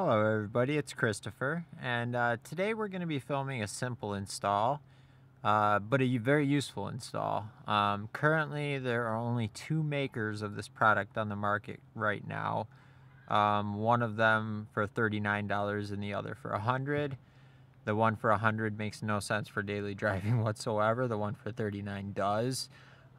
Hello everybody, it's Christopher, and today we're going to be filming a simple install, but a very useful install. Currently there are only two makers of this product on the market right now. One of them for $39 and the other for $100. The one for $100 makes no sense for daily driving whatsoever. The one for $39 does.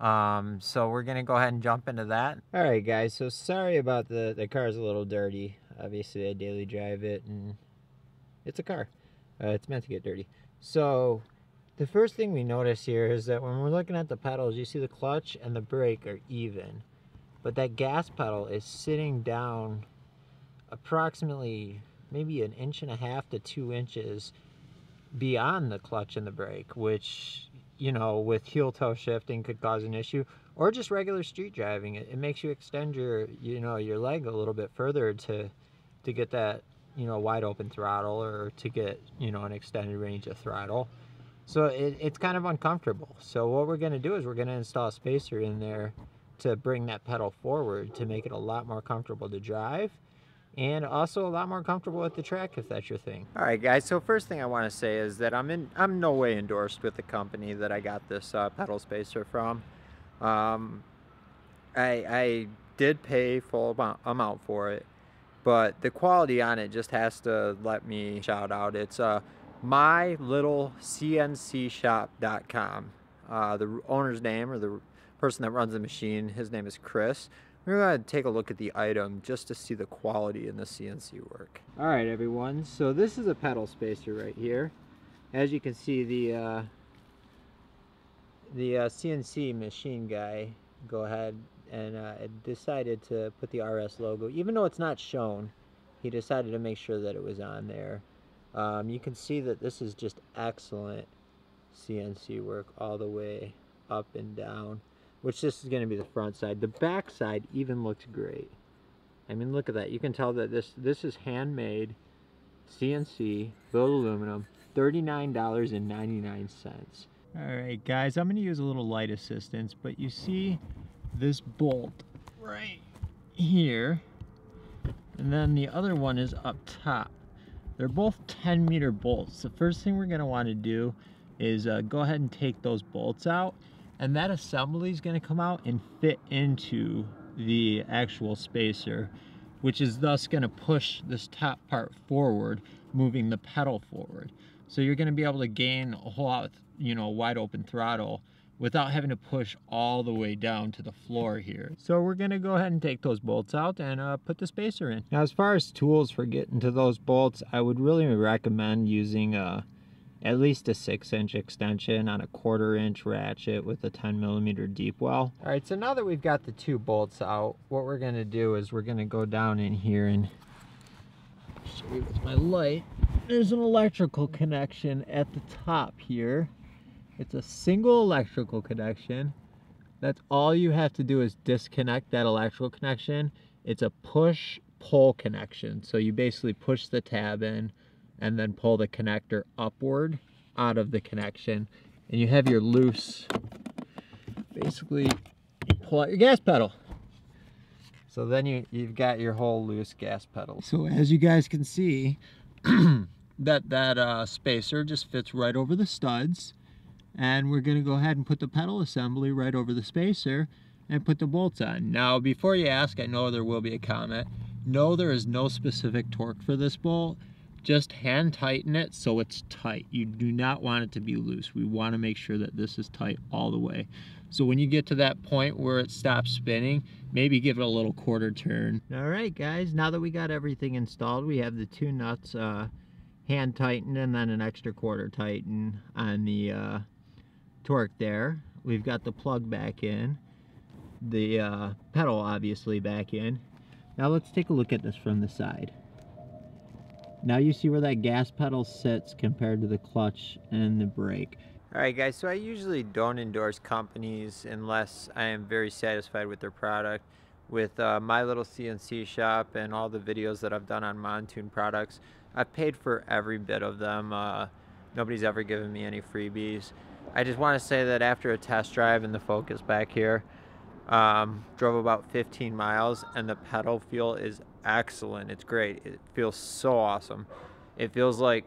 So we're gonna go ahead and jump into that. All right, guys. So sorry about the car's a little dirty. Obviously, I daily drive it, and it's a car. It's meant to get dirty. So the first thing we notice here is that when we're looking at the pedals, you see the clutch and the brake are even, but that gas pedal is sitting down approximately maybe 1.5 to 2 inches beyond the clutch and the brake, which, you know, with heel toe shifting could cause an issue, or just regular street driving. It makes you extend your leg a little bit further to get that, wide open throttle, or to get, an extended range of throttle. So it's kind of uncomfortable. So what we're going to do is we're going to install a spacer in there to bring that pedal forward to make it a lot more comfortable to drive, and also a lot more comfortable at the track if that's your thing. All right, guys, so first thing I want to say is that I'm no way endorsed with the company that I got this pedal spacer from. I did pay full amount for it, but the quality on it just has to let me shout out. It's mylittlecncshop.com. The owner's name, or the person that runs the machine, his name is Chris. We're going to take a look at the item just to see the quality in the CNC work. All right, everyone. So this is a pedal spacer right here. As you can see, the CNC machine guy go ahead and decided to put the Ayres logo, even though it's not shown. He decided to make sure that it was on there. You can see that this is just excellent CNC work all the way up and down, which this is going to be the front side. The back side even looks great. I mean, look at that. You can tell that this is handmade, CNC, built aluminum, $39.99. All right, guys, I'm going to use a little light assistance, but you see this bolt right here, and then the other one is up top. They're both 10-meter bolts. The first thing we're going to want to do is go ahead and take those bolts out, and that assembly is going to come out and fit into the actual spacer, which is thus going to push this top part forward, moving the pedal forward. So you're going to be able to gain a whole lot, wide open throttle without having to push all the way down to the floor here. So we're going to go ahead and take those bolts out and put the spacer in. Now, as far as tools for getting to those bolts, I would really recommend using at least a 6-inch extension on a 1/4-inch ratchet with a 10-millimeter deep well. All right, so now that we've got the two bolts out, what we're going to do is we're going to go down in here and show you with my light. There's an electrical connection at the top here. It's a single electrical connection. That's all you have to do is disconnect that electrical connection. It's a push-pull connection. So you basically push the tab in and then pull the connector upward out of the connection, and you have your loose, basically you pull out your gas pedal. So then you've got your whole loose gas pedal. So as you guys can see, that spacer just fits right over the studs, and we're gonna go ahead and put the pedal assembly right over the spacer and put the bolts on. Now, before you ask, I know there will be a comment. No, there is no specific torque for this bolt. Just hand tighten it so it's tight. You do not want it to be loose. We want to make sure that this is tight all the way. So when you get to that point where it stops spinning, maybe give it a little 1/4 turn. All right, guys, now that we got everything installed, we have the two nuts hand tightened and then an extra 1/4 tighten on the torque there. We've got the plug back in, the pedal obviously back in. Now let's take a look at this from the side. Now you see where that gas pedal sits compared to the clutch and the brake. All right, guys, so I usually don't endorse companies unless I am very satisfied with their product. With My Little CNC Shop and all the videos that I've done on Montoon products, I've paid for every bit of them. Nobody's ever given me any freebies. I just want to say that after a test drive in the Focus back here, drove about 15 miles, and the pedal feel is excellent. It's great. It feels so awesome. It feels like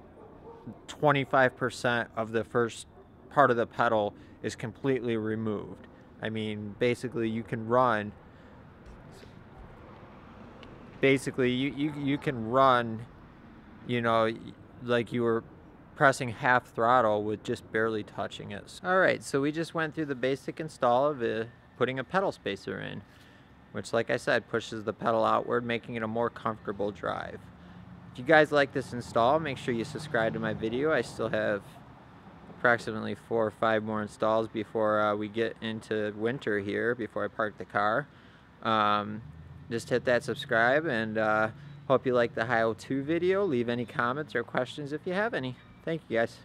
25% of the first part of the pedal is completely removed. I mean, basically you can run, you can run, you know, like you were pressing half throttle with just barely touching it. All right, so we just went through the basic install of putting a pedal spacer in, which, like I said, pushes the pedal outward, making it a more comfortable drive. If you guys like this install, make sure you subscribe to my video. I still have approximately 4 or 5 more installs before we get into winter here, before I park the car. Just hit that subscribe, and hope you like the how-to video. Leave any comments or questions if you have any. Thank you, guys.